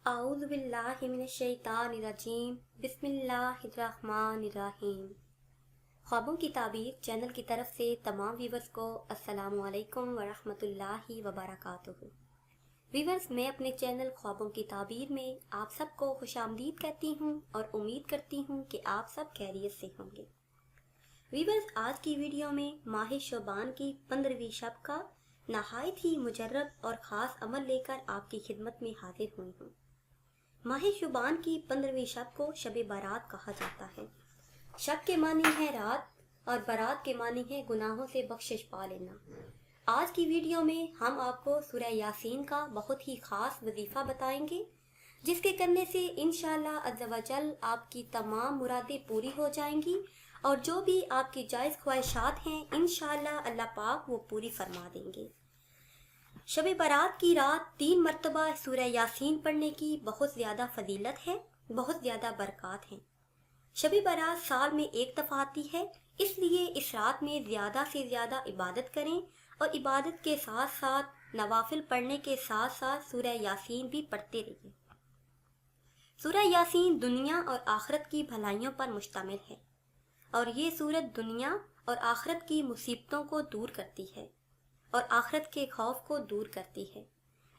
اعوذ باللہ من الشیطان الرجیم بسم اللہ الرحمن الرحیم۔ خوابوں کی تعبیر چینل کی طرف سے تمام ویورز کو السلام علیکم ورحمۃ اللہ وبرکاتہ۔ ویورز، میں اپنے چینل خوابوں کی تعبیر میں آپ سب کو خوش آمدید کہتی ہوں اور امید کرتی ہوں کہ آپ سب خیریت سے ہوں گے۔ ویورز، آج کی ویڈیو میں ماہ شعبان کی 15ویں شب کا نہایت ہی مجرب اور خاص عمل لے کر آپ کی خدمت میں حاضر ہوئی ہوں۔ ماہ شعبان کی 15ویں شب کو شب برات کہا جاتا ہے۔ شب کے معنی ہے رات اور برات کے معنی ہے گناہوں سے بخشش پا لینا۔ آج کی ویڈیو میں ہم آپ کو سورہ یاسین کا بہت ہی خاص وظیفہ بتائیں گے، جس کے کرنے سے انشاءاللہ عز و جل آپ کی تمام مرادیں پوری ہو جائیں گی اور جو بھی آپ کی جائز خواہشات ہیں انشاءاللہ اللہ پاک وہ پوری فرما دیں گے۔ شب برات کی رات 3 مرتبہ سورہ یاسین پڑھنے کی بہت زیادہ فضیلت ہے، بہت زیادہ برکات ہیں۔ شب برات سال میں ایک دفعہ آتی ہے، اس لیے اس رات میں زیادہ سے زیادہ عبادت کریں اور عبادت کے ساتھ ساتھ نوافل پڑھنے کے ساتھ ساتھ سورہ یاسین بھی پڑھتے رہیے۔ سورہ یاسین دنیا اور آخرت کی بھلائیوں پر مشتمل ہے اور یہ سورت دنیا اور آخرت کی مصیبتوں کو دور کرتی ہے اور آخرت کے خوف کو دور کرتی ہے۔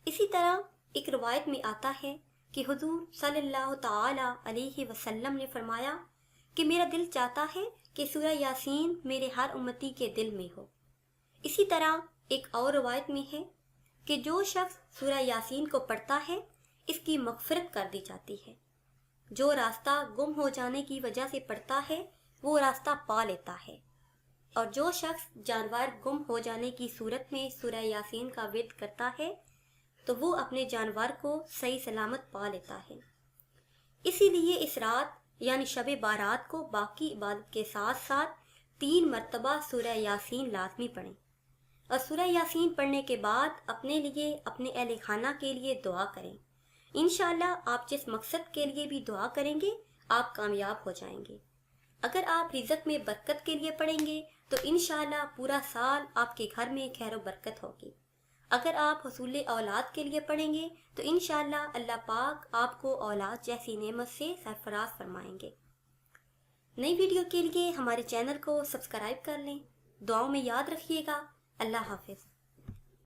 اسی طرح ایک روایت میں آتا ہے کہ حضور صلی اللہ تعالی علیہ وسلم نے فرمایا کہ میرا دل چاہتا ہے کہ سورہ یاسین میرے ہر امتی کے دل میں ہو۔ اسی طرح ایک اور روایت میں ہے کہ جو شخص سورہ یاسین کو پڑھتا ہے اس کی مغفرت کر دی جاتی ہے۔ جو راستہ گم ہو جانے کی وجہ سے پڑھتا ہے وہ راستہ پا لیتا ہے، اور جو شخص جانور گم ہو جانے کی صورت میں سورہ یاسین کا ورد کرتا ہے تو وہ اپنے جانور کو صحیح سلامت پا لیتا ہے۔ اسی لیے اس رات یعنی شب بارات کو باقی عبادت کے ساتھ ساتھ 3 مرتبہ سورہ یاسین لازمی پڑھیں اور سورہ یاسین پڑھنے کے بعد اپنے لیے اپنے اہل خانہ کے لیے دعا کریں۔ انشاءاللہ آپ جس مقصد کے لیے بھی دعا کریں گے آپ کامیاب ہو جائیں گے۔ اگر آپ رزق میں برکت کے لیے پڑھیں گے تو انشاءاللہ پورا سال آپ کے گھر میں خیر و برکت ہوگی۔ اگر آپ حصول اولاد کے لیے پڑھیں گے تو انشاءاللہ اللہ پاک آپ کو اولاد جیسی نعمت سے سرفراز فرمائیں گے۔ نئی ویڈیو کے لیے ہمارے چینل کو سبسکرائب کر لیں۔ دعاؤں میں یاد رکھیے گا۔ اللہ حافظ۔